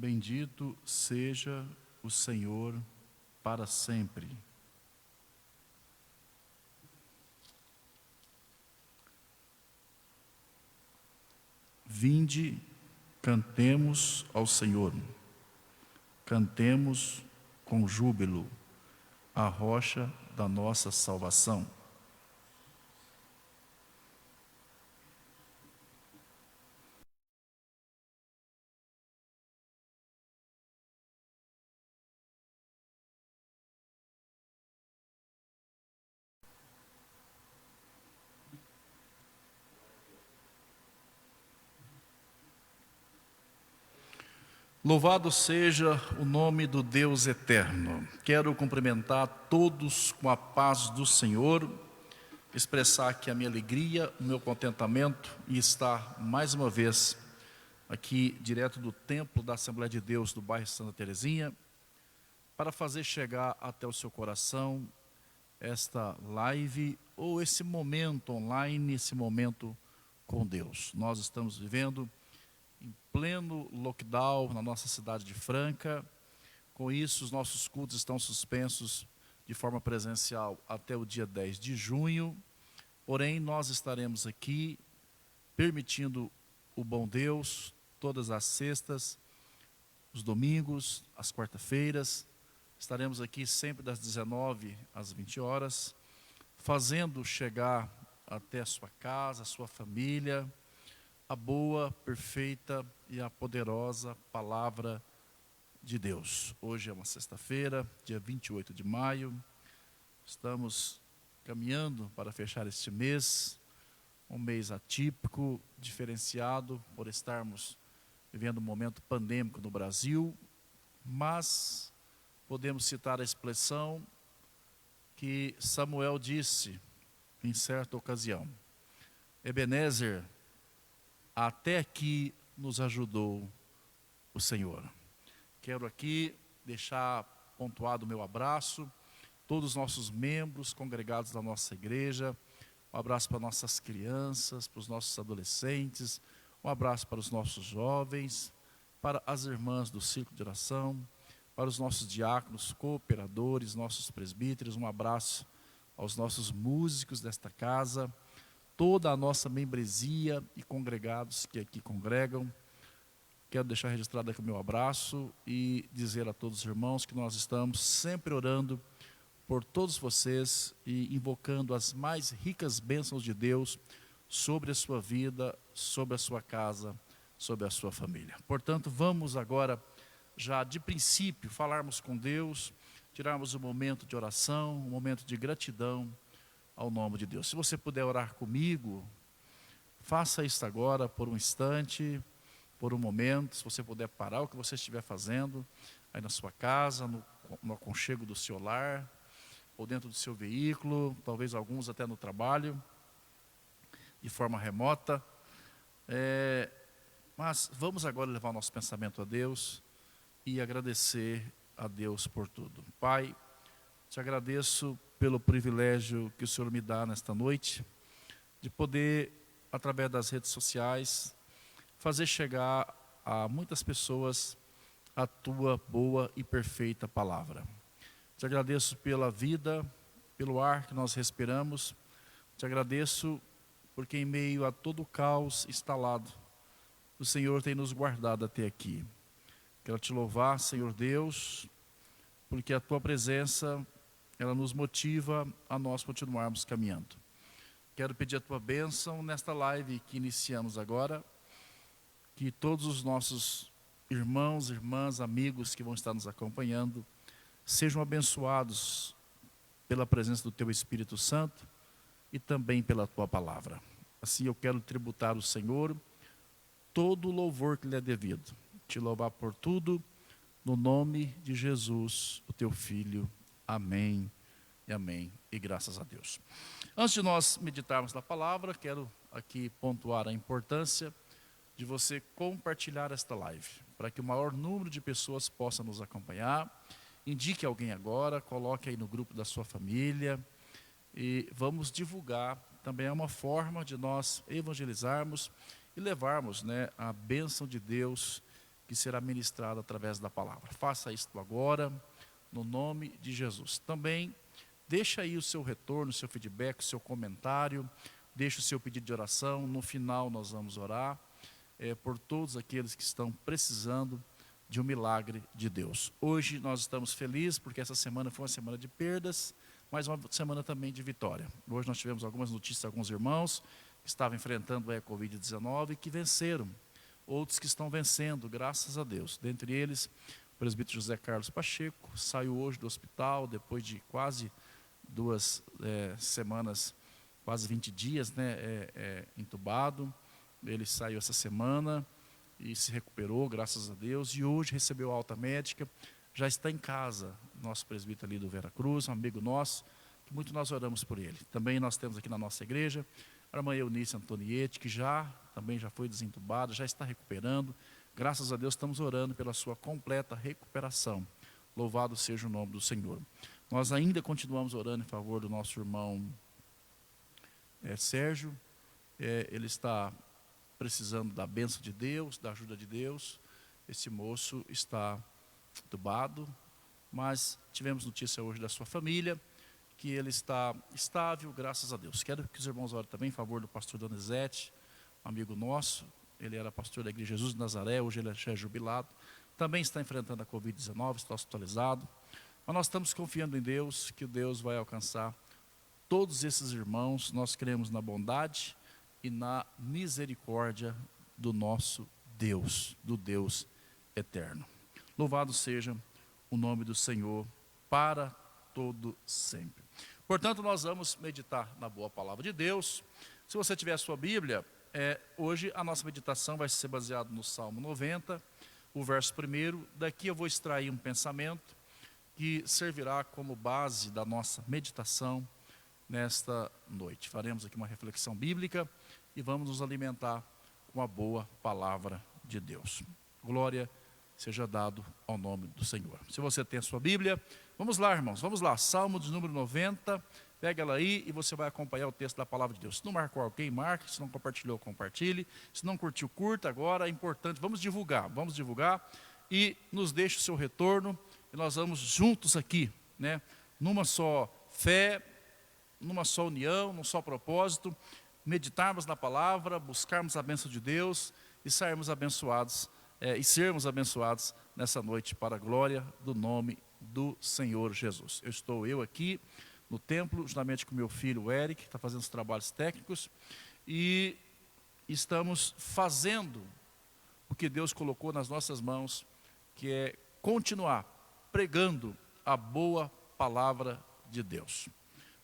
Bendito seja o Senhor para sempre. Vinde, cantemos ao Senhor, cantemos com júbilo a rocha da nossa salvação. Louvado seja o nome do Deus eterno. Quero cumprimentar todos com a paz do Senhor, expressar aqui a minha alegria, o meu contentamento e estar mais uma vez aqui direto do templo da Assembleia de Deus do bairro Santa Terezinha, para fazer chegar até o seu coração esta live ou esse momento online, esse momento com Deus. Nós estamos vivendo em pleno lockdown na nossa cidade de Franca. Com isso, os nossos cultos estão suspensos de forma presencial até o dia 10 de junho. Porém, nós estaremos aqui, permitindo o bom Deus, todas as sextas, os domingos, as quarta-feiras. Estaremos aqui sempre das 19 às 20 horas, fazendo chegar até a sua casa, a sua família, a boa, perfeita e a poderosa palavra de Deus. Hoje é uma sexta-feira, dia 28 de maio. Estamos caminhando para fechar este mês, um mês atípico, diferenciado por estarmos vivendo um momento pandêmico no Brasil, mas podemos citar a expressão que Samuel disse em certa ocasião: Ebenezer, até aqui nos ajudou o Senhor. Quero aqui deixar pontuado o meu abraço, todos os nossos membros congregados da nossa igreja, um abraço para nossas crianças, para os nossos adolescentes, um abraço para os nossos jovens, para as irmãs do Círculo de Oração, para os nossos diáconos, cooperadores, nossos presbíteros, um abraço aos nossos músicos desta casa, toda a nossa membresia e congregados que aqui congregam. Quero deixar registrado aqui o meu abraço e dizer a todos os irmãos que nós estamos sempre orando por todos vocês e invocando as mais ricas bênçãos de Deus sobre a sua vida, sobre a sua casa, sobre a sua família. Portanto, vamos agora, já de princípio, falarmos com Deus, tirarmos um momento de oração, um momento de gratidão ao nome de Deus. Se você puder orar comigo, faça isso agora por um instante, por um momento. Se você puder parar o que você estiver fazendo, aí na sua casa, no aconchego do seu lar, ou dentro do seu veículo, talvez alguns até no trabalho, de forma remota. Mas vamos agora levar o nosso pensamento a Deus e agradecer a Deus por tudo. Pai, te agradeço pelo privilégio que o Senhor me dá nesta noite, de poder, através das redes sociais, fazer chegar a muitas pessoas a tua boa e perfeita palavra. Te agradeço pela vida, pelo ar que nós respiramos. Te agradeço porque em meio a todo o caos instalado, o Senhor tem nos guardado até aqui. Quero te louvar, Senhor Deus, porque a tua presença, ela nos motiva a nós continuarmos caminhando. Quero pedir a tua bênção nesta live que iniciamos agora, que todos os nossos irmãos, irmãs, amigos que vão estar nos acompanhando, sejam abençoados pela presença do teu Espírito Santo e também pela tua palavra. Assim eu quero tributar ao Senhor todo o louvor que lhe é devido. Te louvar por tudo, no nome de Jesus, o teu Filho. Amém e amém. E graças a Deus. Antes de nós meditarmos na palavra, quero aqui pontuar a importância de você compartilhar esta live, para que o maior número de pessoas possa nos acompanhar. Indique alguém agora, coloque aí no grupo da sua família e vamos divulgar. Também é uma forma de nós evangelizarmos e levarmos, a bênção de Deus que será ministrado através da palavra. Faça isto agora, no nome de Jesus. Também deixa aí o seu retorno, o seu feedback, o seu comentário, deixa o seu pedido de oração. No final nós vamos orar por todos aqueles que estão precisando de um milagre de Deus. Hoje nós estamos felizes porque essa semana foi uma semana de perdas, mas uma semana também de vitória. Hoje nós tivemos algumas notícias de alguns irmãos que estavam enfrentando a Covid-19 e que venceram. Outros que estão vencendo, graças a Deus. Dentre eles, o presbítero José Carlos Pacheco saiu hoje do hospital depois de quase 2 semanas, quase 20 dias, entubado. Ele saiu essa semana e se recuperou, graças a Deus, e hoje recebeu alta médica, já está em casa. Nosso presbítero ali do Vera Cruz, um amigo nosso, que muito nós oramos por ele. Também nós temos aqui na nossa igreja a irmã Eunice Antoniete, que também já foi desentubada, já está recuperando. Graças a Deus estamos orando pela sua completa recuperação. Louvado seja o nome do Senhor. Nós ainda continuamos orando em favor do nosso irmão Sérgio. Ele está precisando da bênção de Deus, da ajuda de Deus. Esse moço está entubado, mas tivemos notícia hoje da sua família, que ele está estável, graças a Deus. Quero que os irmãos orem também em favor do pastor Donizete, um amigo nosso. Ele era pastor da Igreja Jesus de Nazaré, hoje ele já é jubilado. Também está enfrentando a Covid-19, está hospitalizado. Mas nós estamos confiando em Deus, que Deus vai alcançar todos esses irmãos. Nós cremos na bondade e na misericórdia do nosso Deus, do Deus eterno. Louvado seja o nome do Senhor para todo sempre. Portanto, nós vamos meditar na boa palavra de Deus. Se você tiver a sua Bíblia, hoje a nossa meditação vai ser baseada no Salmo 90, o verso 1. Daqui eu vou extrair um pensamento que servirá como base da nossa meditação nesta noite. Faremos aqui uma reflexão bíblica e vamos nos alimentar com a boa palavra de Deus. Glória seja dado ao nome do Senhor. Se você tem a sua Bíblia, vamos lá, irmãos, vamos lá. Salmo de número 90, pega ela aí e você vai acompanhar o texto da palavra de Deus. Se não marcou alguém, marque. Se não compartilhou, compartilhe. Se não curtiu, curta. Agora é importante, vamos divulgar e nos deixe o seu retorno. E nós vamos juntos aqui, numa só fé, numa só união, num só propósito, meditarmos na palavra, buscarmos a bênção de Deus e sairmos abençoados, e sermos abençoados nessa noite para a glória do nome do Senhor Jesus. Estou aqui no templo, juntamente com meu filho Eric, que está fazendo os trabalhos técnicos, e estamos fazendo o que Deus colocou nas nossas mãos, que é continuar pregando a boa palavra de Deus.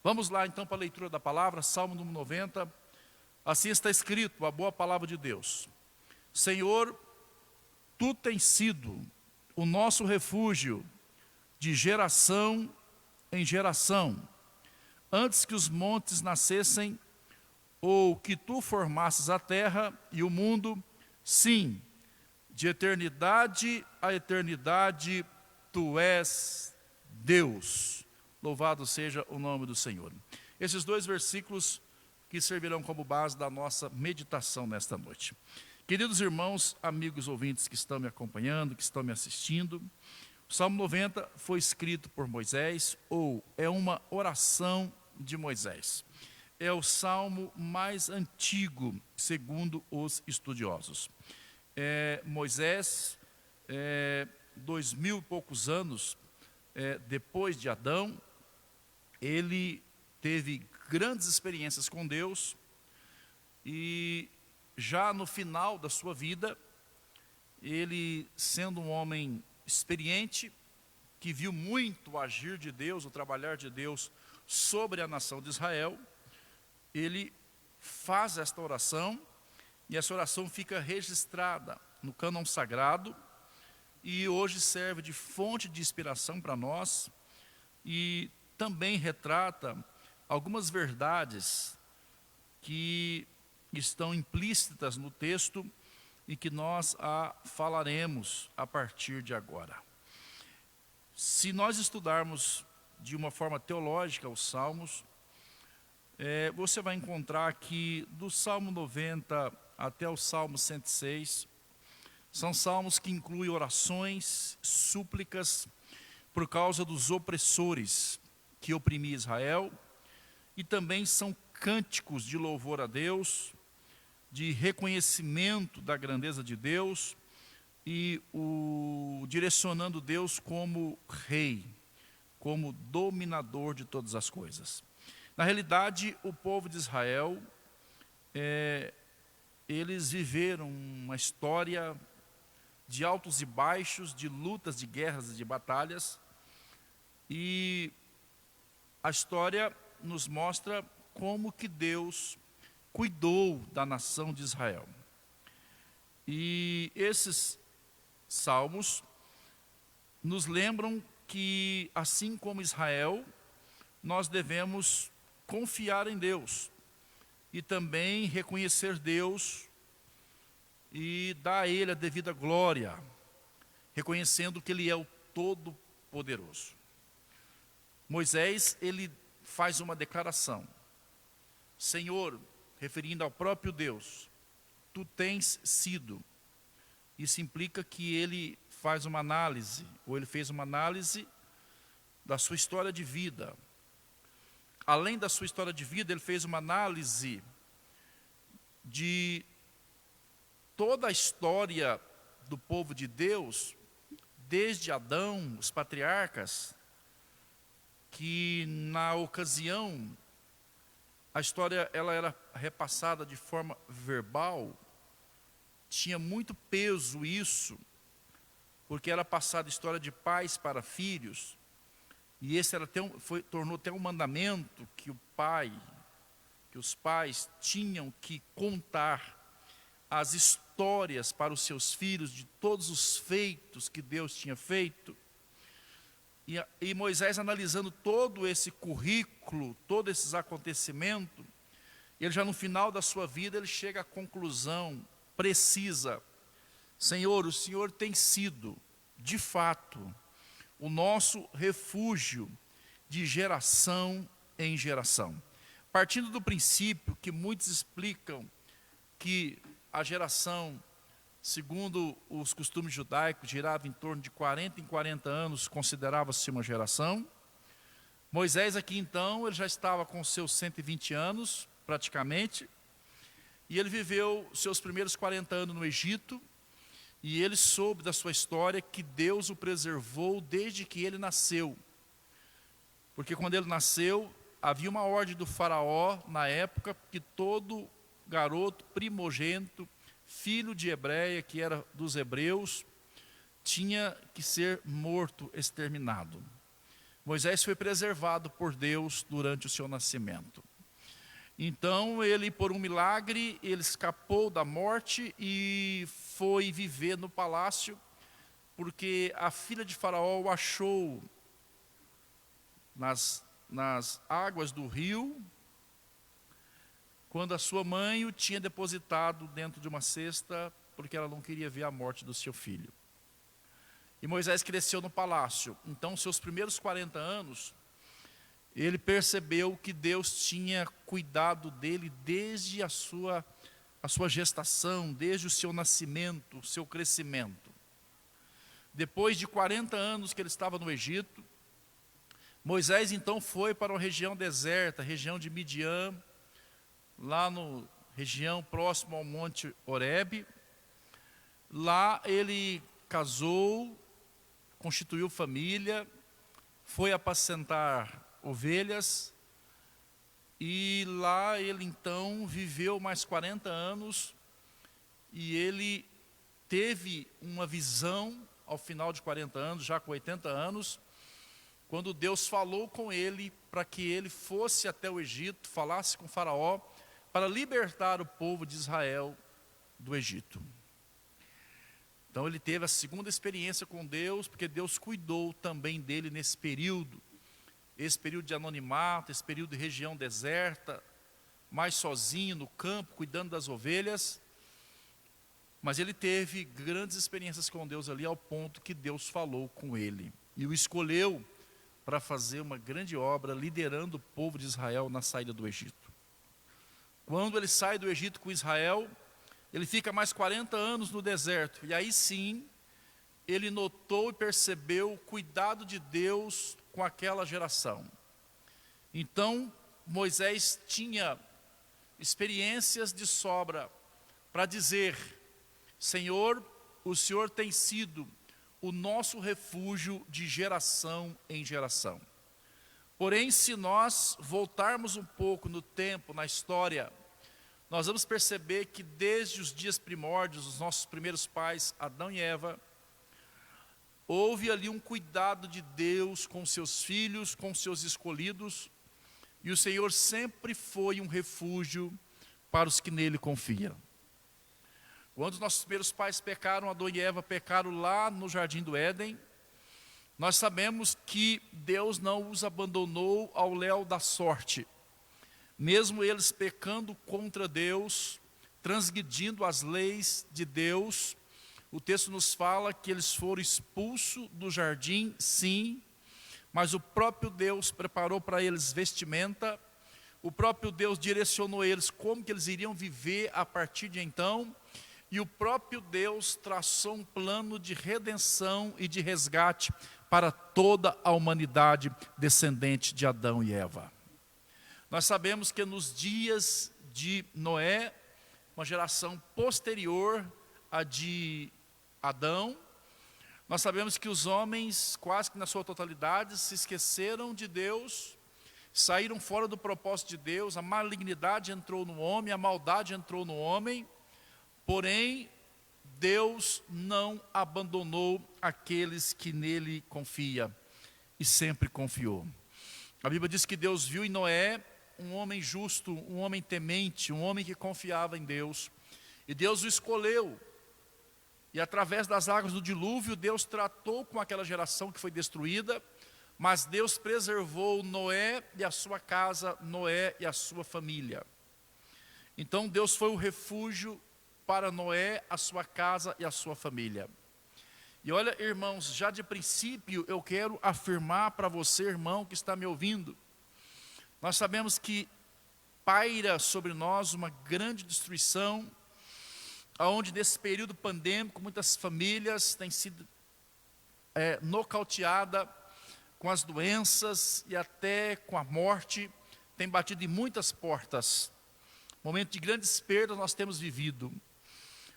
Vamos lá então para a leitura da palavra, Salmo número 90. Assim está escrito, a boa palavra de Deus. Senhor, Tu tens sido o nosso refúgio de geração em geração. Antes que os montes nascessem, ou que Tu formasses a terra e o mundo, sim, de eternidade a eternidade, Tu és Deus. Louvado seja o nome do Senhor. Esses 2 versículos que servirão como base da nossa meditação nesta noite. Queridos irmãos, amigos ouvintes que estão me acompanhando, que estão me assistindo, o Salmo 90 foi escrito por Moisés, ou é uma oração de Moisés. É o salmo mais antigo, segundo os estudiosos. Moisés, 2000 e poucos anos depois de Adão, ele teve grandes experiências com Deus e já no final da sua vida, ele sendo um homem experiente, que viu muito o agir de Deus, o trabalhar de Deus sobre a nação de Israel, ele faz esta oração, e essa oração fica registrada no cânon sagrado, e hoje serve de fonte de inspiração para nós, e também retrata algumas verdades que estão implícitas no texto e que nós falaremos a partir de agora. Se nós estudarmos de uma forma teológica os Salmos, você vai encontrar que do Salmo 90 até o Salmo 106, São salmos que incluem orações, súplicas por causa dos opressores que oprimiam Israel, e também são cânticos de louvor a Deus, de reconhecimento da grandeza de Deus e direcionando Deus como rei, como dominador de todas as coisas. Na realidade, o povo de Israel, eles viveram uma história de altos e baixos, de lutas, de guerras e de batalhas, e a história nos mostra como que Deus cuidou da nação de Israel. E esses salmos nos lembram que, assim como Israel, nós devemos confiar em Deus e também reconhecer Deus e dar a Ele a devida glória, reconhecendo que Ele é o Todo-Poderoso. Moisés, ele faz uma declaração: Senhor, referindo ao próprio Deus, Tu tens sido. Isso implica que ele faz uma análise, ou ele fez uma análise da sua história de vida. Além da sua história de vida, ele fez uma análise de toda a história do povo de Deus, desde Adão, os patriarcas, que na ocasião a história ela era repassada de forma verbal, tinha muito peso isso, porque era passada a história de pais para filhos, e esse era tornou até um mandamento que os pais tinham que contar as histórias para os seus filhos de todos os feitos que Deus tinha feito. E Moisés, analisando todo esse currículo, todos esses acontecimentos, ele já no final da sua vida, ele chega à conclusão precisa: Senhor, o Senhor tem sido, de fato, o nosso refúgio de geração em geração. Partindo do princípio que muitos explicam que a geração, segundo os costumes judaicos, girava em torno de 40 em 40 anos, considerava-se uma geração. Moisés aqui então, ele já estava com seus 120 anos, praticamente, e ele viveu seus primeiros 40 anos no Egito, e ele soube da sua história que Deus o preservou desde que ele nasceu. Porque quando ele nasceu, havia uma ordem do faraó, na época, que todo garoto primogênito, filho de Hebreia, que era dos hebreus, tinha que ser morto, exterminado. Moisés foi preservado por Deus durante o seu nascimento. Então ele, por um milagre, ele escapou da morte e foi viver no palácio, porque a filha de Faraó o achou nas águas do rio, quando a sua mãe o tinha depositado dentro de uma cesta, porque ela não queria ver a morte do seu filho. E Moisés cresceu no palácio. Então, seus primeiros 40 anos, ele percebeu que Deus tinha cuidado dele desde a sua gestação, desde o seu nascimento, o seu crescimento. Depois de 40 anos que ele estava no Egito, Moisés então foi para uma região deserta, região de Midian, lá na região próxima ao Monte Horebe. Lá ele casou, constituiu família, foi apacentar ovelhas, e lá ele então viveu mais 40 anos, e ele teve uma visão ao final de 40 anos, já com 80 anos, quando Deus falou com ele para que ele fosse até o Egito, falasse com Faraó, para libertar o povo de Israel do Egito. Então ele teve a segunda experiência com Deus, porque Deus cuidou também dele nesse período. Esse período de anonimato, esse período de região deserta, mais sozinho no campo, cuidando das ovelhas. Mas ele teve grandes experiências com Deus ali, ao ponto que Deus falou com ele. E o escolheu para fazer uma grande obra, liderando o povo de Israel na saída do Egito. Quando ele sai do Egito com Israel, ele fica mais 40 anos no deserto. E aí sim, ele notou e percebeu o cuidado de Deus com aquela geração. Então, Moisés tinha experiências de sobra para dizer: Senhor, o Senhor tem sido o nosso refúgio de geração em geração. Porém, se nós voltarmos um pouco no tempo, na história, nós vamos perceber que desde os dias primórdios, os nossos primeiros pais, Adão e Eva, houve ali um cuidado de Deus com seus filhos, com seus escolhidos, e o Senhor sempre foi um refúgio para os que nele confiam. Quando os nossos primeiros pais pecaram, Adão e Eva pecaram lá no Jardim do Éden, nós sabemos que Deus não os abandonou ao léu da sorte. Mesmo eles pecando contra Deus, transgredindo as leis de Deus, o texto nos fala que eles foram expulsos do jardim, sim, mas o próprio Deus preparou para eles vestimenta, o próprio Deus direcionou eles como que eles iriam viver a partir de então, e o próprio Deus traçou um plano de redenção e de resgate para toda a humanidade descendente de Adão e Eva. Nós sabemos que nos dias de Noé, uma geração posterior à de Adão, nós sabemos que os homens, quase que na sua totalidade, se esqueceram de Deus, saíram fora do propósito de Deus, a malignidade entrou no homem, a maldade entrou no homem, porém, Deus não abandonou aqueles que nele confiam, e sempre confiou. A Bíblia diz que Deus viu em Noé um homem justo, um homem temente, um homem que confiava em Deus, e Deus o escolheu, e através das águas do dilúvio, Deus tratou com aquela geração que foi destruída, mas Deus preservou Noé e a sua casa, Noé e a sua família. Então Deus foi o refúgio para Noé, a sua casa e a sua família. E olha, irmãos, já de princípio eu quero afirmar para você, irmão, que está me ouvindo, nós sabemos que paira sobre nós uma grande destruição, onde nesse período pandêmico muitas famílias têm sido nocauteadas com as doenças e até com a morte, tem batido em muitas portas. Momento de grandes perdas nós temos vivido,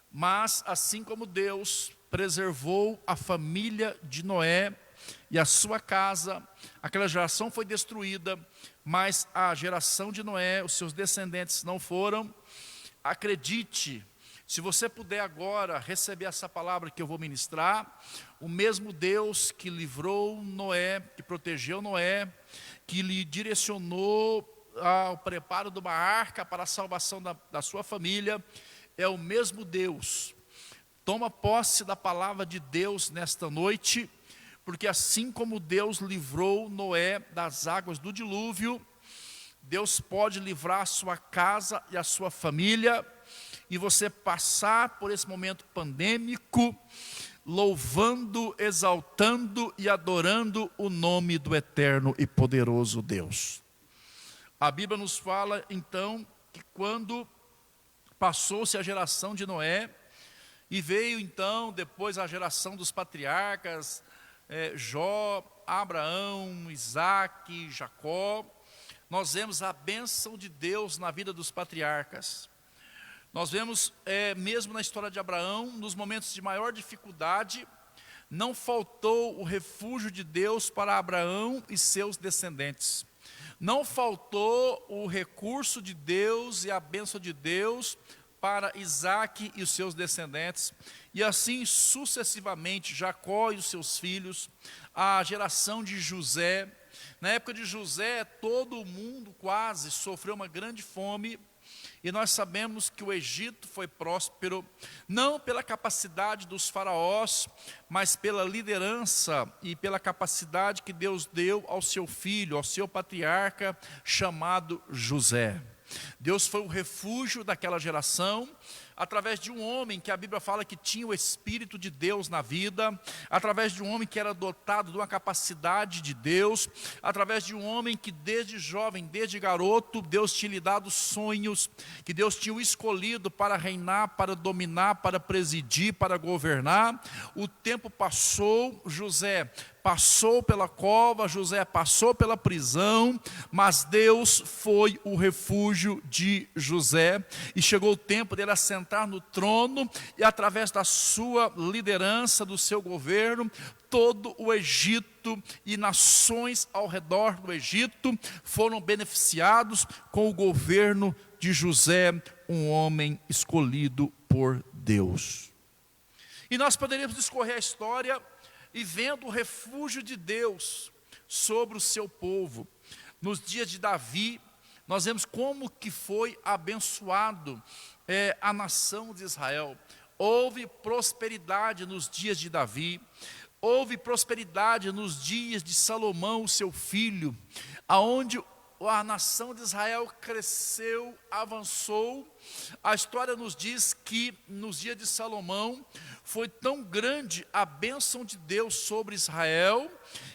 mas assim como Deus preservou a família de Noé e a sua casa, aquela geração foi destruída, mas a geração de Noé, os seus descendentes não foram. Acredite, se você puder agora receber essa palavra que eu vou ministrar, o mesmo Deus que livrou Noé, que protegeu Noé, que lhe direcionou ao preparo de uma arca para a salvação da sua família, é o mesmo Deus. Toma posse da palavra de Deus nesta noite, porque assim como Deus livrou Noé das águas do dilúvio, Deus pode livrar a sua casa e a sua família, e você passar por esse momento pandêmico, louvando, exaltando e adorando o nome do eterno e poderoso Deus. A Bíblia nos fala então que quando passou-se a geração de Noé, e veio então depois a geração dos patriarcas, Jó, Abraão, Isaque, Jacó, nós vemos a bênção de Deus na vida dos patriarcas. Nós vemos, mesmo na história de Abraão, nos momentos de maior dificuldade, não faltou o refúgio de Deus para Abraão e seus descendentes. Não faltou o recurso de Deus e a bênção de Deus para Isaque e os seus descendentes. E assim sucessivamente, Jacó e os seus filhos, a geração de José. Na época de José, todo o mundo quase sofreu uma grande fome. E nós sabemos que o Egito foi próspero, não pela capacidade dos faraós, mas pela liderança e pela capacidade que Deus deu ao seu filho, ao seu patriarca, chamado José. Deus foi o refúgio daquela geração, através de um homem que a Bíblia fala que tinha o Espírito de Deus na vida, através de um homem que era dotado de uma capacidade de Deus, através de um homem que desde jovem, desde garoto, Deus tinha lhe dado sonhos, que Deus tinha o escolhido para reinar, para dominar, para presidir, para governar. O tempo passou, José passou pela cova, José passou pela prisão, mas Deus foi o refúgio de José, e chegou o tempo dele assentar no trono, e através da sua liderança, do seu governo, todo o Egito e nações ao redor do Egito foram beneficiados com o governo de José, um homem escolhido por Deus. E nós poderíamos discorrer a história e vendo o refúgio de Deus sobre o seu povo. Nos dias de Davi, nós vemos como que foi abençoado a nação de Israel. Houve prosperidade nos dias de Davi, houve prosperidade nos dias de Salomão, seu filho, aonde a nação de Israel cresceu, avançou. A história nos diz que nos dias de Salomão foi tão grande a bênção de Deus sobre Israel,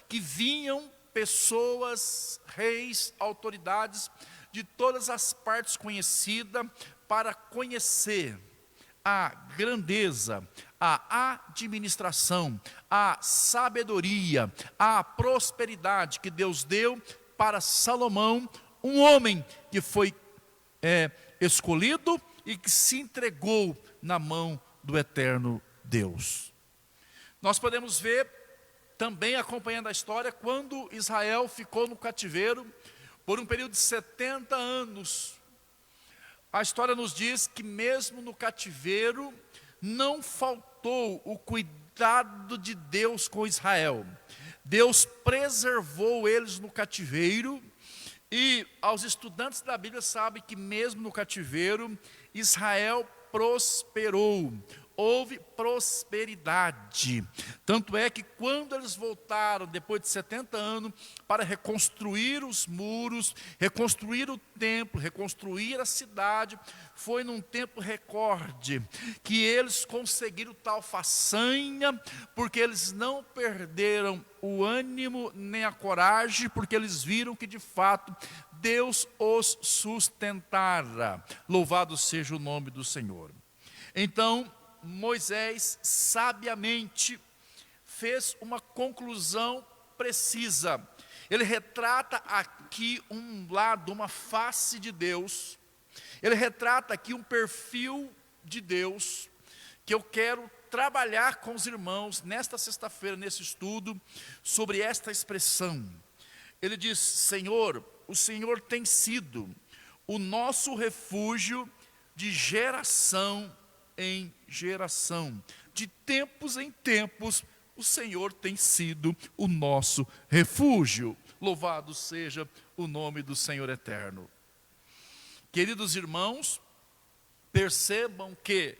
que vinham pessoas, reis, autoridades de todas as partes conhecidas para conhecer a grandeza, a administração, a sabedoria, a prosperidade que Deus deu para Salomão, um homem que foi escolhido e que se entregou na mão do eterno Deus. Nós podemos ver também, acompanhando a história, quando Israel ficou no cativeiro por um período de 70 anos. A história nos diz que mesmo no cativeiro não faltou o cuidado de Deus com Israel. Deus preservou eles no cativeiro, e aos estudantes da Bíblia sabem que mesmo no cativeiro, Israel prosperou. Houve prosperidade, tanto é que quando eles voltaram, depois de 70 anos, para reconstruir os muros, reconstruir o templo, reconstruir a cidade, foi num tempo recorde, que eles conseguiram tal façanha, porque eles não perderam o ânimo nem a coragem, porque eles viram que de fato Deus os sustentara. Louvado seja o nome do Senhor. Então, Moisés sabiamente fez uma conclusão precisa. Ele retrata aqui um lado, uma face de Deus. Ele retrata aqui um perfil de Deus, que eu quero trabalhar com os irmãos nesta sexta-feira, nesse estudo, sobre esta expressão. Ele diz: Senhor, o Senhor tem sido o nosso refúgio de geração em geração, de tempos em tempos, o Senhor tem sido o nosso refúgio. Louvado seja o nome do Senhor eterno. Queridos irmãos, percebam que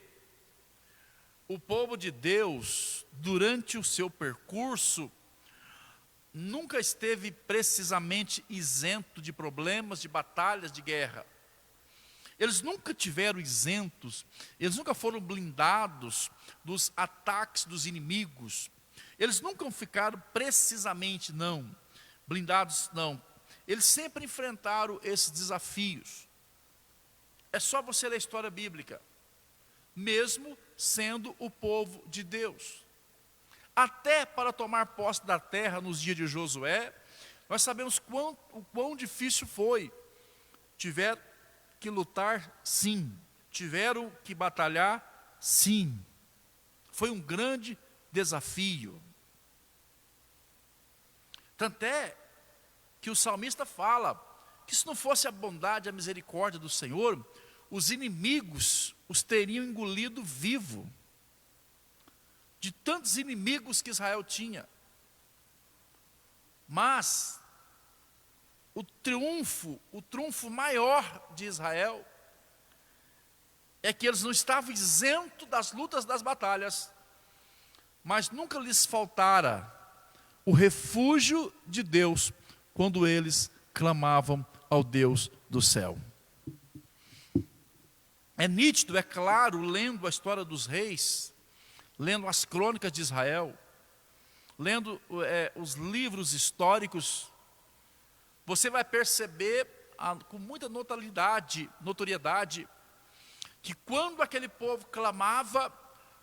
o povo de Deus, durante o seu percurso, nunca esteve precisamente isento de problemas, de batalhas, de guerra. Eles nunca tiveram isentos, eles nunca foram blindados dos ataques dos inimigos. Eles nunca ficaram precisamente, não, blindados, não. Eles sempre enfrentaram esses desafios. É só você ler a história bíblica, mesmo sendo o povo de Deus. Até para tomar posse da terra nos dias de Josué, nós sabemos o quão difícil foi. Tiveram que lutar, sim. Tiveram que batalhar, sim. Foi um grande desafio. Tanto é que o salmista fala que se não fosse a bondade e a misericórdia do Senhor, os inimigos os teriam engolido vivo. De tantos inimigos que Israel tinha. Mas o triunfo maior de Israel é que eles não estavam isentos das lutas, das batalhas, mas nunca lhes faltara o refúgio de Deus quando eles clamavam ao Deus do céu. É nítido, é claro, lendo a história dos reis, lendo as crônicas de Israel, lendo os livros históricos, você vai perceber com muita notoriedade, que quando aquele povo clamava,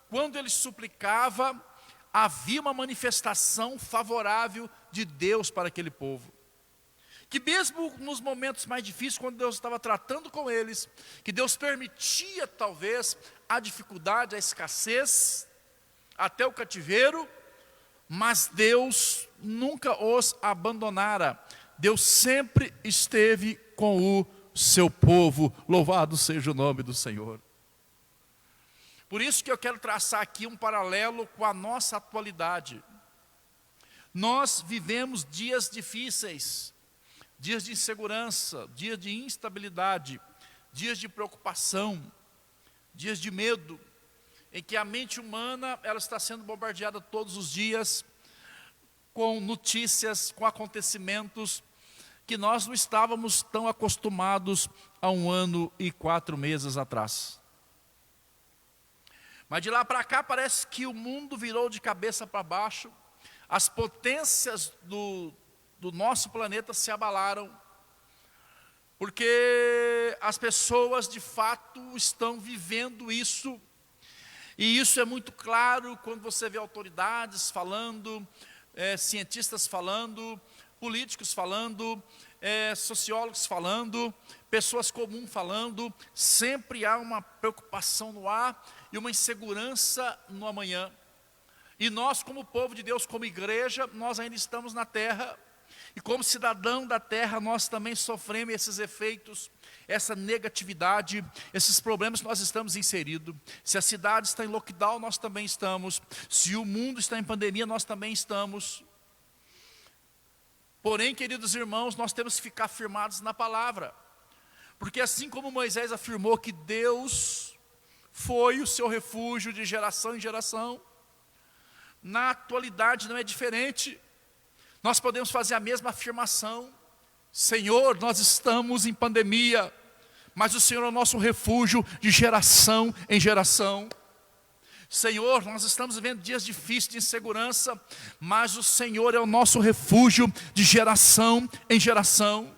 quando ele suplicava, havia uma manifestação favorável de Deus para aquele povo. Que mesmo nos momentos mais difíceis, quando Deus estava tratando com eles, que Deus permitia talvez a dificuldade, a escassez, até o cativeiro, mas Deus nunca os abandonara. Deus sempre esteve com o seu povo. Louvado seja o nome do Senhor. Por isso que eu quero traçar aqui um paralelo com a nossa atualidade. Nós vivemos dias difíceis, dias de insegurança, dias de instabilidade, dias de preocupação, dias de medo, em que a mente humana ela está sendo bombardeada todos os dias com notícias, com acontecimentos que nós não estávamos tão acostumados há 1 ano e 4 meses atrás. Mas de lá para cá parece que o mundo virou de cabeça para baixo, as potências do nosso planeta se abalaram, porque as pessoas de fato estão vivendo isso, e isso é muito claro quando você vê autoridades falando, cientistas falando, políticos falando, sociólogos falando, pessoas comuns falando. Sempre há uma preocupação no ar e uma insegurança no amanhã. E nós, como povo de Deus, como igreja, nós ainda estamos na terra. E como cidadão da terra, nós também sofremos esses efeitos, essa negatividade, esses problemas que nós estamos inseridos. Se a cidade está em lockdown, nós também estamos. Se o mundo está em pandemia, nós também estamos. Porém, queridos irmãos, nós temos que ficar firmados na palavra. Porque assim como Moisés afirmou que Deus foi o seu refúgio de geração em geração, na atualidade não é diferente. Nós podemos fazer a mesma afirmação: Senhor, nós estamos em pandemia, mas o Senhor é o nosso refúgio de geração em geração. Senhor, nós estamos vivendo dias difíceis de insegurança, mas o Senhor é o nosso refúgio de geração em geração.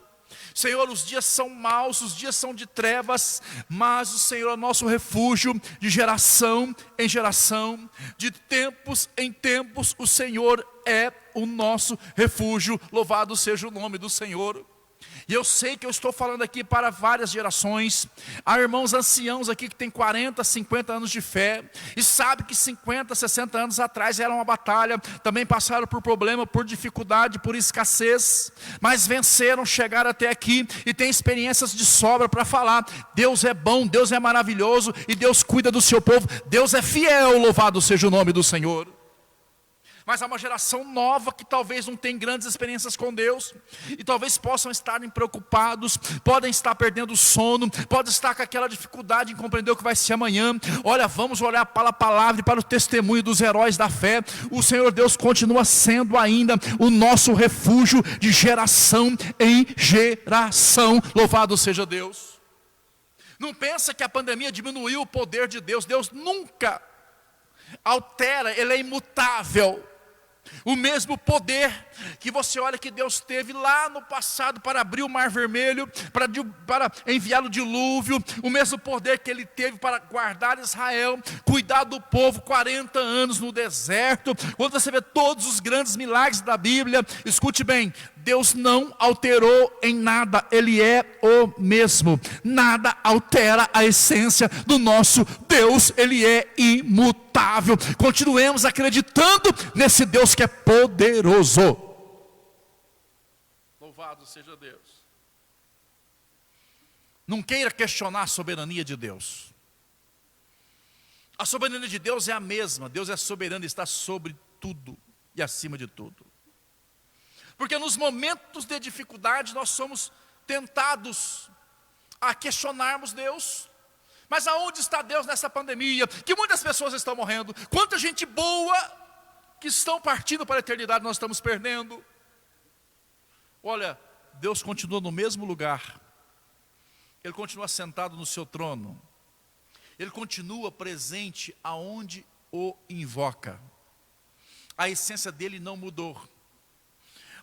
Senhor, os dias são maus, os dias são de trevas, mas o Senhor é o nosso refúgio de geração em geração. De tempos em tempos, o Senhor é o nosso refúgio. Louvado seja o nome do Senhor. E eu sei que eu estou falando aqui para várias gerações. Há irmãos anciãos aqui que têm 40, 50 anos de fé, e sabe que 50, 60 anos atrás era uma batalha. Também passaram por problema, por dificuldade, por escassez, mas venceram, chegaram até aqui e têm experiências de sobra para falar. Deus é bom, Deus é maravilhoso, e Deus cuida do seu povo. Deus é fiel, louvado seja o nome do Senhor. Mas há uma geração nova que talvez não tenha grandes experiências com Deus, e talvez possam estar preocupados, podem estar perdendo o sono, podem estar com aquela dificuldade em compreender o que vai ser amanhã. Olha, vamos olhar para a palavra e para o testemunho dos heróis da fé. O Senhor Deus continua sendo ainda o nosso refúgio de geração em geração. Louvado seja Deus. Não pensa que a pandemia diminuiu o poder de Deus. Deus nunca altera, Ele é imutável. O mesmo poder que você olha que Deus teve lá no passado para abrir o mar vermelho, para enviar o dilúvio, o mesmo poder que Ele teve para guardar Israel, cuidar do povo 40 anos no deserto. Quando você vê todos os grandes milagres da Bíblia, escute bem, Deus não alterou em nada, Ele é o mesmo. Nada altera a essência do nosso Deus, Ele é imutável. Continuemos acreditando nesse Deus que é poderoso. Louvado seja Deus. Não queira questionar a soberania de Deus. A soberania de Deus é a mesma. Deus é soberano e está sobre tudo e acima de tudo. Porque nos momentos de dificuldade nós somos tentados a questionarmos Deus. Mas aonde está Deus nessa pandemia? Que muitas pessoas estão morrendo. Quanta gente boa que estão partindo para a eternidade nós estamos perdendo. Olha, Deus continua no mesmo lugar. Ele continua sentado no seu trono. Ele continua presente aonde o invoca. A essência dele não mudou.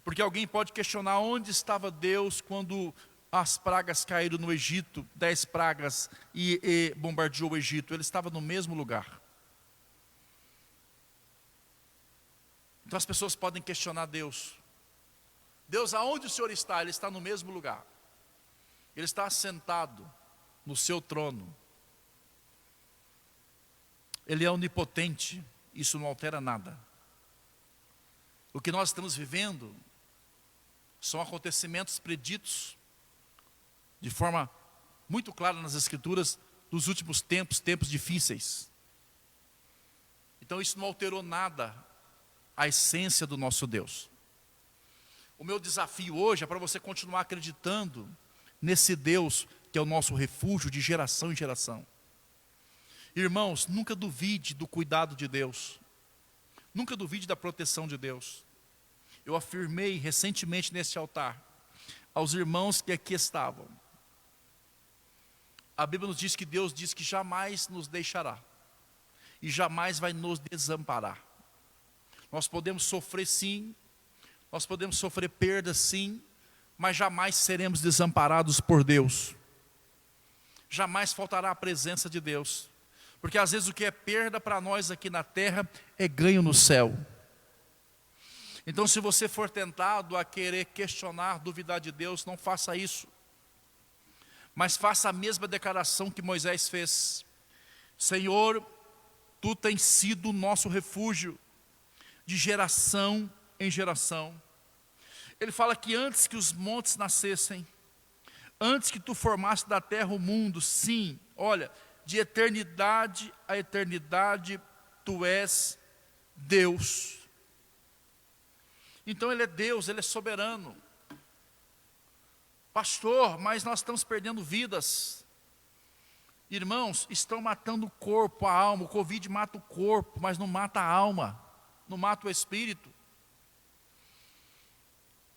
Porque alguém pode questionar onde estava Deus quando as pragas caíram no Egito, 10 pragas e bombardeou o Egito. Ele estava no mesmo lugar. Então as pessoas podem questionar Deus. Deus, aonde o Senhor está? Ele está no mesmo lugar. Ele está assentado no seu trono. Ele é onipotente. Isso não altera nada. O que nós estamos vivendo são acontecimentos preditos de forma muito clara nas Escrituras dos últimos tempos, tempos difíceis. Então isso não alterou nada a essência do nosso Deus. O meu desafio hoje é para você continuar acreditando nesse Deus que é o nosso refúgio de geração em geração. Irmãos, nunca duvide do cuidado de Deus. Nunca duvide da proteção de Deus. Eu afirmei recentemente neste altar aos irmãos que aqui estavam. A Bíblia nos diz que Deus diz que jamais nos deixará e jamais vai nos desamparar. Nós podemos sofrer sim, nós podemos sofrer perda sim, mas jamais seremos desamparados por Deus. Jamais faltará a presença de Deus. Porque às vezes o que é perda para nós aqui na terra é ganho no céu. Então se você for tentado a querer questionar, duvidar de Deus, não faça isso. Mas faça a mesma declaração que Moisés fez. Senhor, Tu tens sido o nosso refúgio de geração em geração. Ele fala que antes que os montes nascessem, antes que Tu formasse da terra o mundo, sim, olha, de eternidade a eternidade, Tu és Deus. Então Ele é Deus, Ele é soberano. Pastor, mas nós estamos perdendo vidas. Irmãos, estão matando o corpo, a alma. O Covid mata o corpo, mas não mata a alma, não mata o espírito.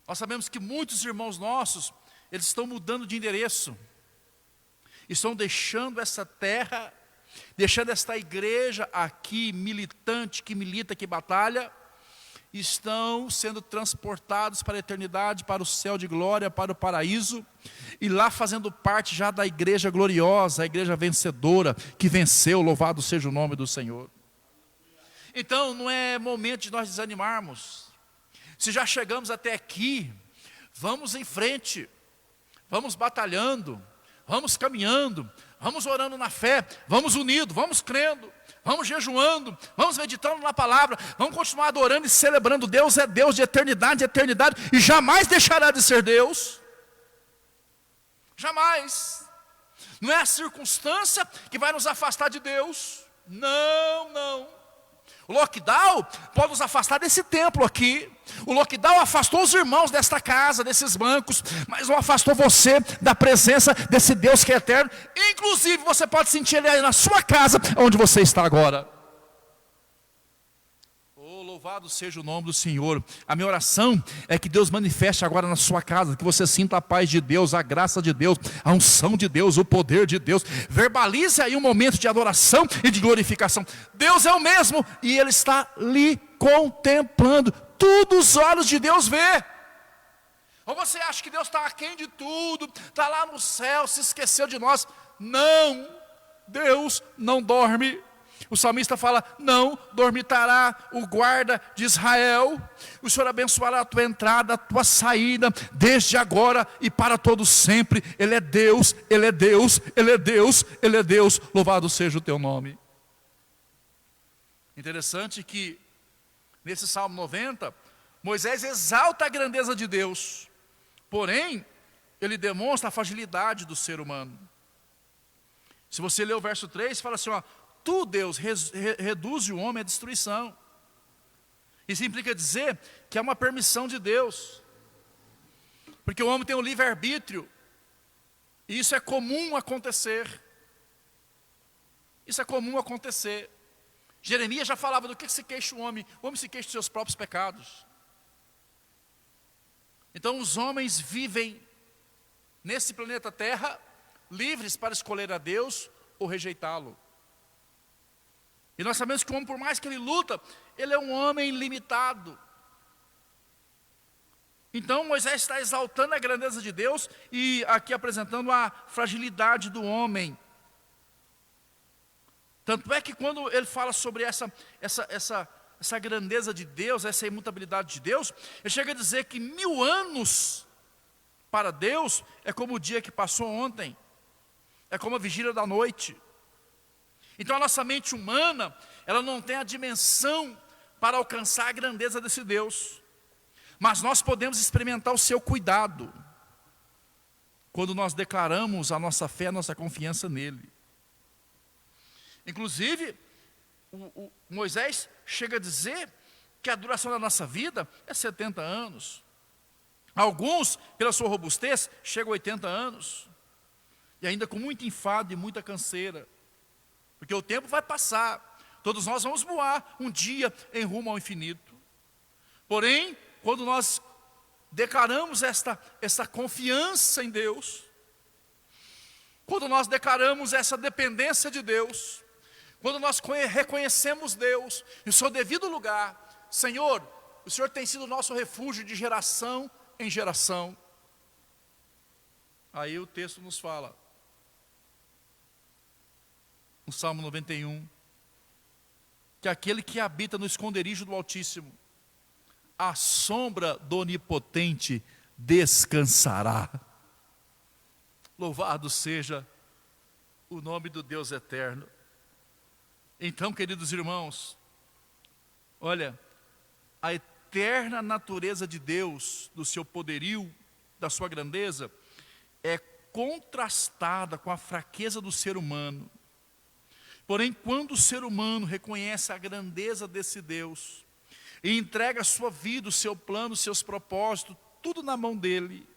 Nós sabemos que muitos irmãos nossos, eles estão mudando de endereço. Estão deixando essa terra, deixando esta igreja aqui, militante, que milita, que batalha, estão sendo transportados para a eternidade, para o céu de glória, para o paraíso, e lá fazendo parte já da igreja gloriosa, a igreja vencedora, que venceu, louvado seja o nome do Senhor. Então não é momento de nós desanimarmos. Se já chegamos até aqui, vamos em frente, vamos batalhando, vamos caminhando, vamos orando na fé, vamos unidos, vamos crendo, vamos jejuando, vamos meditando na palavra, vamos continuar adorando e celebrando. Deus é Deus de eternidade, e jamais deixará de ser Deus. Jamais. Não é a circunstância que vai nos afastar de Deus. Não, não. O lockdown pode nos afastar desse templo aqui. O lockdown afastou os irmãos desta casa, desses bancos, mas não afastou você da presença desse Deus que é eterno. Inclusive você pode sentir Ele aí na sua casa, onde você está agora. Louvado seja o nome do Senhor. A minha oração é que Deus manifeste agora na sua casa, que você sinta a paz de Deus, a graça de Deus, a unção de Deus, o poder de Deus. Verbalize aí um momento de adoração e de glorificação. Deus é o mesmo e Ele está lhe contemplando. Tudo os olhos de Deus vê. Ou você acha que Deus está aquém de tudo, está lá no céu, se esqueceu de nós? Não, Deus não dorme. O salmista fala, não dormitará o guarda de Israel. O Senhor abençoará a tua entrada, a tua saída, desde agora e para todo sempre. Ele é Deus, Ele é Deus, Ele é Deus, Ele é Deus. Louvado seja o teu nome. Interessante que nesse Salmo 90, Moisés exalta a grandeza de Deus. Porém, ele demonstra a fragilidade do ser humano. Se você ler o verso 3, fala assim, ó, Tu, Deus, reduz o homem à destruição. Isso implica dizer que é uma permissão de Deus. Porque o homem tem um livre-arbítrio. E isso é comum acontecer. Isso é comum acontecer. Jeremias já falava do que se queixa o homem. O homem se queixa dos seus próprios pecados. Então os homens vivem nesse planeta Terra livres para escolher a Deus ou rejeitá-lo. E nós sabemos que o homem, por mais que ele luta, ele é um homem limitado. Então Moisés está exaltando a grandeza de Deus e aqui apresentando a fragilidade do homem. Tanto é que quando ele fala sobre essa grandeza de Deus, essa imutabilidade de Deus, ele chega a dizer que 1000 anos para Deus é como o dia que passou ontem, é como a vigília da noite. Então a nossa mente humana, ela não tem a dimensão para alcançar a grandeza desse Deus. Mas nós podemos experimentar o seu cuidado, quando nós declaramos a nossa fé, a nossa confiança nele. Inclusive, Moisés chega a dizer que a duração da nossa vida é 70 anos. Alguns, pela sua robustez, chegam a 80 anos. E ainda com muito enfado e muita canseira. Porque o tempo vai passar. Todos nós vamos voar um dia em rumo ao infinito. Porém, quando nós declaramos esta confiança em Deus, quando nós declaramos essa dependência de Deus, quando nós reconhecemos Deus em seu devido lugar, Senhor, o Senhor tem sido o nosso refúgio de geração em geração. Aí o texto nos fala, no Salmo 91, que aquele que habita no esconderijo do Altíssimo, a sombra do Onipotente descansará. Louvado seja o nome do Deus eterno. Então, queridos irmãos, olha, a eterna natureza de Deus, do seu poderio, da sua grandeza, é contrastada com a fraqueza do ser humano. Porém, quando o ser humano reconhece a grandeza desse Deus, e entrega a sua vida, o seu plano, os seus propósitos, tudo na mão dele,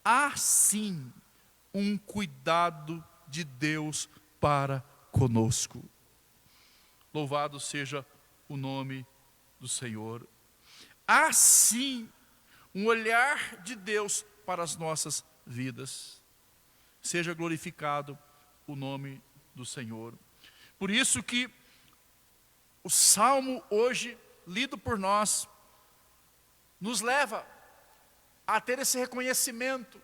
há sim um cuidado de Deus para conosco. Louvado seja o nome do Senhor. Há sim um olhar de Deus para as nossas vidas. Seja glorificado o nome do Senhor. Por isso que o Salmo hoje, lido por nós, nos leva a ter esse reconhecimento.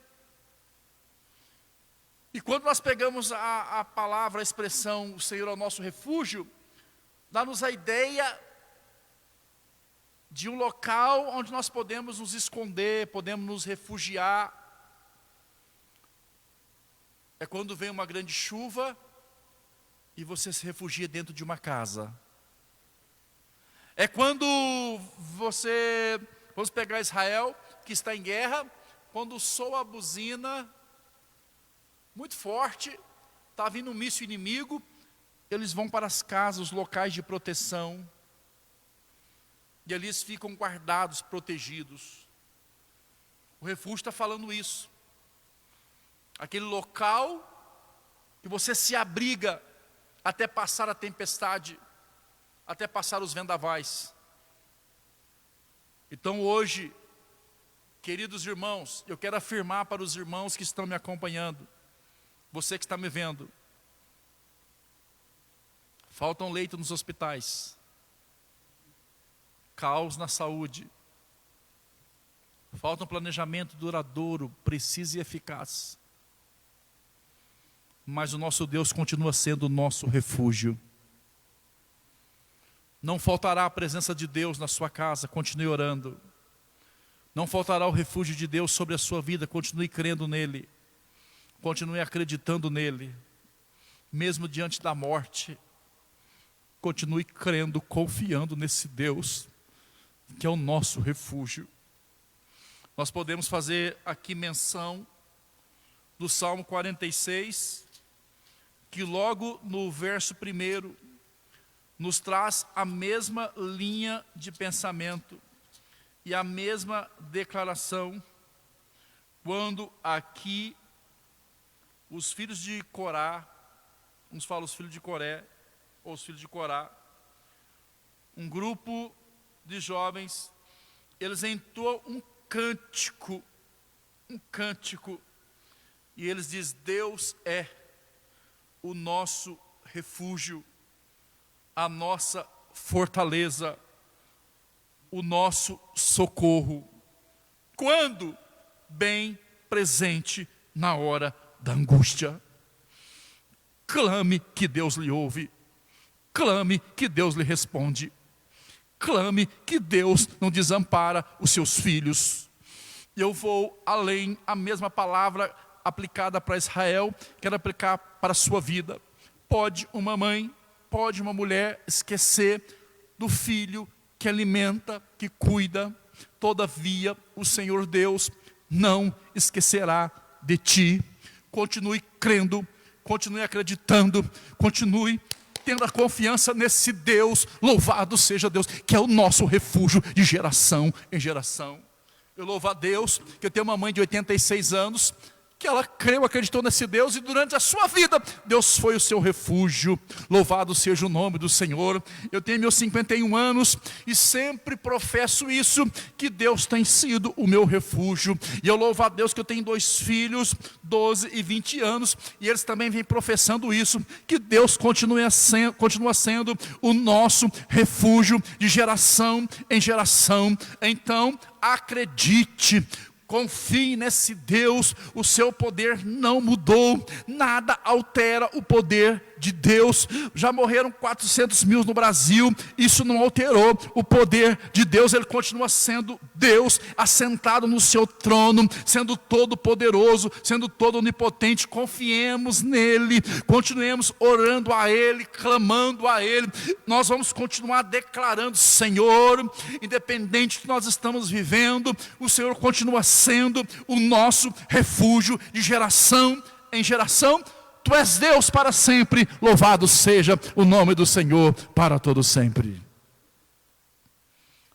E quando nós pegamos a palavra, a expressão, o Senhor é o nosso refúgio, dá-nos a ideia de um local onde nós podemos nos esconder, podemos nos refugiar. É quando vem uma grande chuva e você se refugia dentro de uma casa. É quando você, vamos pegar Israel, que está em guerra, quando soa a buzina, muito forte, está vindo um míssil inimigo, eles vão para as casas, os locais de proteção, e ali eles ficam guardados, protegidos. O refúgio está falando isso. Aquele local que você se abriga até passar a tempestade, até passar os vendavais. Então hoje, queridos irmãos, eu quero afirmar para os irmãos que estão me acompanhando, você que está me vendo, faltam leitos nos hospitais, caos na saúde, falta um planejamento duradouro, preciso e eficaz. Mas o nosso Deus continua sendo o nosso refúgio. Não faltará a presença de Deus na sua casa, continue orando. Não faltará o refúgio de Deus sobre a sua vida, continue crendo nele. Continue acreditando nele. Mesmo diante da morte, continue crendo, confiando nesse Deus, que é o nosso refúgio. Nós podemos fazer aqui menção do Salmo 46, que logo no verso 1, nos traz a mesma linha de pensamento e a mesma declaração, quando aqui os filhos de Corá, uns falam os filhos de Coré, ou os filhos de Corá, um grupo de jovens, eles entoam um cântico, e eles dizem: Deus é o nosso refúgio, a nossa fortaleza, o nosso socorro, quando bem presente na hora da angústia. Clame que Deus lhe ouve, clame que Deus lhe responde, clame que Deus não desampara os seus filhos. Eu vou além, a mesma palavra aplicada para Israel, quero aplicar para a sua vida. Pode uma mãe, pode uma mulher esquecer do filho que alimenta, que cuida, todavia o Senhor Deus não esquecerá de ti. Continue crendo, continue acreditando, continue tendo a confiança nesse Deus. Louvado seja Deus, que é o nosso refúgio de geração em geração. Eu louvo a Deus que eu tenho uma mãe de 86 anos, que ela creu, acreditou nesse Deus, e durante a sua vida, Deus foi o seu refúgio. Louvado seja o nome do Senhor. Eu tenho meus 51 anos, e sempre professo isso, que Deus tem sido o meu refúgio. E eu louvo a Deus que eu tenho 2 filhos, 12 e 20 anos, e eles também vêm professando isso, que Deus continua sendo o nosso refúgio de geração em geração. Então, acredite, confie nesse Deus, o seu poder não mudou, nada altera o poder de Deus. Já morreram 400 mil no Brasil, isso não alterou o poder de Deus. Ele continua sendo Deus, assentado no seu trono, sendo todo poderoso, sendo todo onipotente. Confiemos nele, continuemos orando a ele, clamando a ele. Nós vamos continuar declarando: Senhor, independente do que nós estamos vivendo, o Senhor continua sendo o nosso refúgio de geração em geração. Tu és Deus para sempre, louvado seja o nome do Senhor para todo sempre.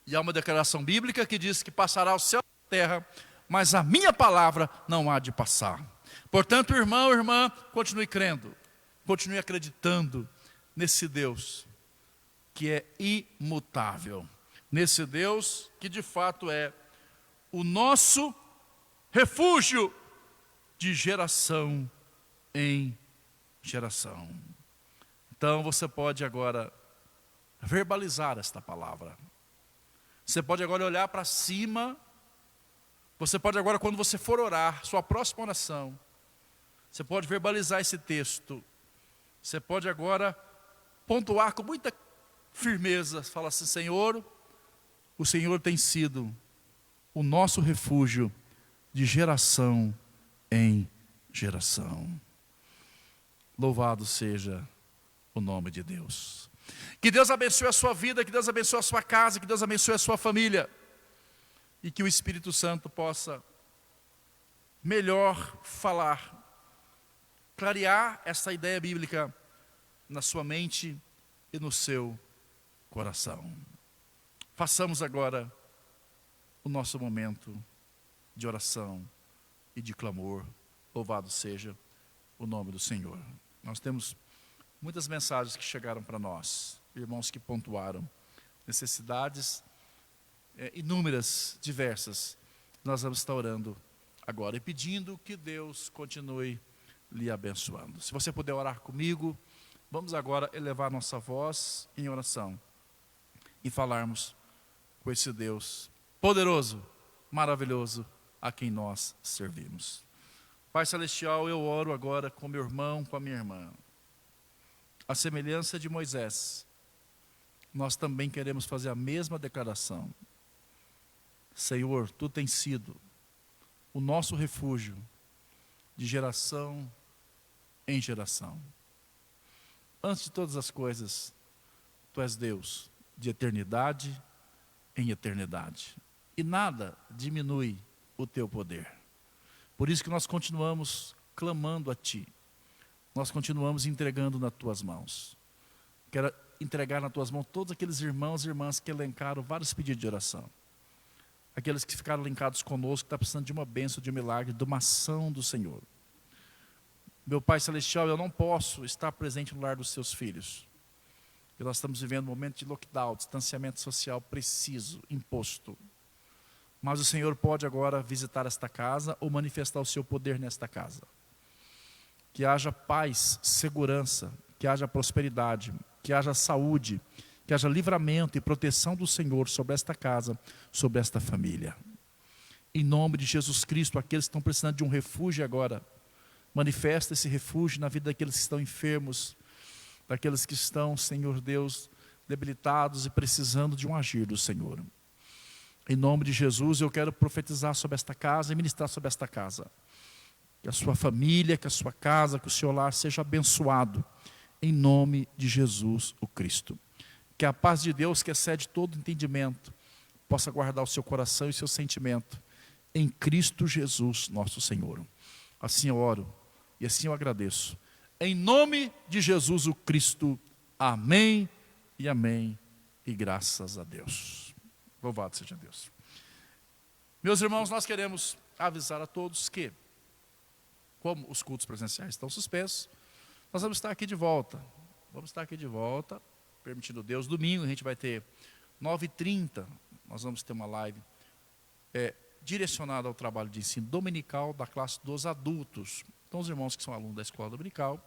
E há uma declaração bíblica que diz que passará o céu e a terra, mas a minha palavra não há de passar. Portanto, irmão, irmã, continue crendo, continue acreditando nesse Deus que é imutável, nesse Deus que de fato é o nosso refúgio de geração em geração. Então você pode agora verbalizar esta palavra. Você pode agora olhar para cima. Você pode agora, quando você for orar, sua próxima oração, você pode verbalizar esse texto. Você pode agora pontuar com muita firmeza, falar assim: Senhor, o Senhor tem sido o nosso refúgio de geração em geração. Louvado seja o nome de Deus. Que Deus abençoe a sua vida, que Deus abençoe a sua casa, que Deus abençoe a sua família. E que o Espírito Santo possa melhor falar, clarear essa ideia bíblica na sua mente e no seu coração. Façamos agora o nosso momento de oração e de clamor. Louvado seja o nome do Senhor. Nós temos muitas mensagens que chegaram para nós, irmãos que pontuaram necessidades inúmeras, diversas. Nós vamos estar orando agora e pedindo que Deus continue lhe abençoando. Se você puder orar comigo, vamos agora elevar nossa voz em oração e falarmos com esse Deus poderoso, maravilhoso, a quem nós servimos. Pai Celestial, eu oro agora com meu irmão, com a minha irmã. A semelhança de Moisés, nós também queremos fazer a mesma declaração. Senhor, Tu tens sido o nosso refúgio de geração em geração. Antes de todas as coisas, Tu és Deus de eternidade em eternidade. E nada diminui o Teu poder. Por isso que nós continuamos clamando a Ti. Nós continuamos entregando nas Tuas mãos. Quero entregar nas Tuas mãos todos aqueles irmãos e irmãs que elencaram vários pedidos de oração. Aqueles que ficaram linkados conosco, que estão precisando de uma bênção, de um milagre, de uma ação do Senhor. Meu Pai Celestial, eu não posso estar presente no lar dos Seus filhos. E nós estamos vivendo um momento de lockdown, distanciamento social preciso, imposto. Mas o Senhor pode agora visitar esta casa ou manifestar o seu poder nesta casa. Que haja paz, segurança, que haja prosperidade, que haja saúde, que haja livramento e proteção do Senhor sobre esta casa, sobre esta família. Em nome de Jesus Cristo, aqueles que estão precisando de um refúgio agora, manifesta esse refúgio na vida daqueles que estão enfermos, daqueles que estão, Senhor Deus, debilitados e precisando de um agir do Senhor. Em nome de Jesus, eu quero profetizar sobre esta casa e ministrar sobre esta casa. Que a sua família, que a sua casa, que o seu lar seja abençoado, em nome de Jesus o Cristo. Que a paz de Deus, que excede todo entendimento, possa guardar o seu coração e o seu sentimento, em Cristo Jesus, nosso Senhor. Assim eu oro e assim eu agradeço. Em nome de Jesus o Cristo, amém e amém, e graças a Deus. Louvado seja Deus. Meus irmãos, nós queremos avisar a todos que, como os cultos presenciais estão suspensos, nós vamos estar aqui de volta. Vamos estar aqui de volta, permitindo Deus. Domingo a gente vai ter 9h30, nós vamos ter uma live direcionada ao trabalho de ensino dominical da classe dos adultos. Então os irmãos que são alunos da escola dominical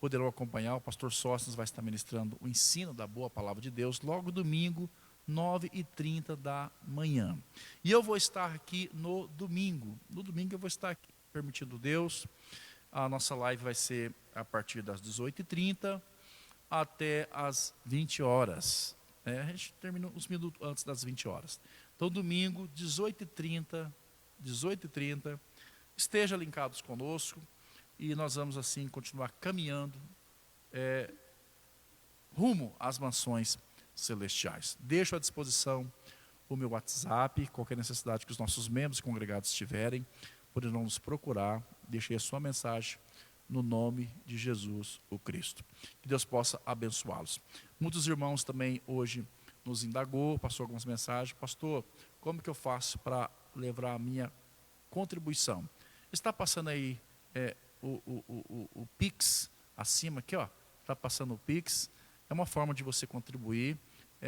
poderão acompanhar. O pastor Sóstenes vai estar ministrando o ensino da boa palavra de Deus, logo domingo, 9h30 da manhã. E eu vou estar aqui no domingo. No domingo eu vou estar aqui, permitindo Deus. A nossa live vai ser a partir das 18h30 até as 20 horas. A gente termina uns minutos antes das 20 horas. Então, domingo, 18h30, esteja linkados conosco e nós vamos assim continuar caminhando rumo às mansões celestiais. Deixo à disposição o meu WhatsApp, qualquer necessidade que os nossos membros congregados tiverem, poderão nos procurar. Deixei a sua mensagem no nome de Jesus o Cristo. Que Deus possa abençoá-los. Muitos irmãos também hoje nos indagou, passou algumas mensagens. Pastor, como que eu faço para levar a minha contribuição? Está passando aí o Pix acima aqui, ó. Está passando o Pix. É uma forma de você contribuir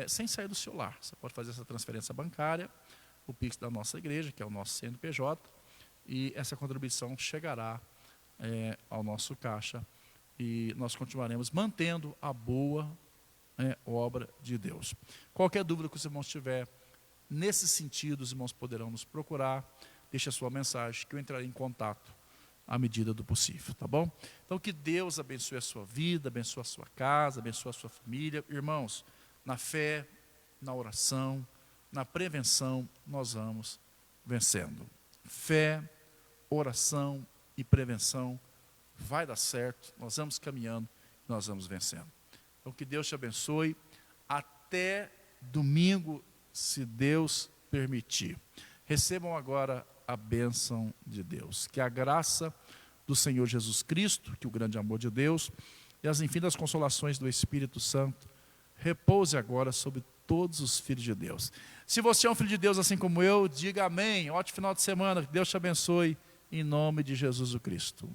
sem sair do seu lar. Você pode fazer essa transferência bancária, o Pix da nossa igreja, que é o nosso CNPJ, e essa contribuição chegará ao nosso caixa e nós continuaremos mantendo a boa obra de Deus. Qualquer dúvida que os irmãos tiverem nesse sentido, os irmãos poderão nos procurar. Deixe a sua mensagem que eu entrarei em contato à medida do possível, tá bom? Então que Deus abençoe a sua vida, abençoe a sua casa, abençoe a sua família. Irmãos, na fé, na oração, na prevenção, nós vamos vencendo. Fé, oração e prevenção, vai dar certo, nós vamos caminhando, nós vamos vencendo. Então que Deus te abençoe, até domingo, se Deus permitir. Recebam agora a bênção de Deus, que a graça do Senhor Jesus Cristo, que o grande amor de Deus e as infinitas consolações do Espírito Santo repouse agora sobre todos os filhos de Deus. Se você é um filho de Deus assim como eu, diga amém. Ótimo final de semana, que Deus te abençoe em nome de Jesus o Cristo.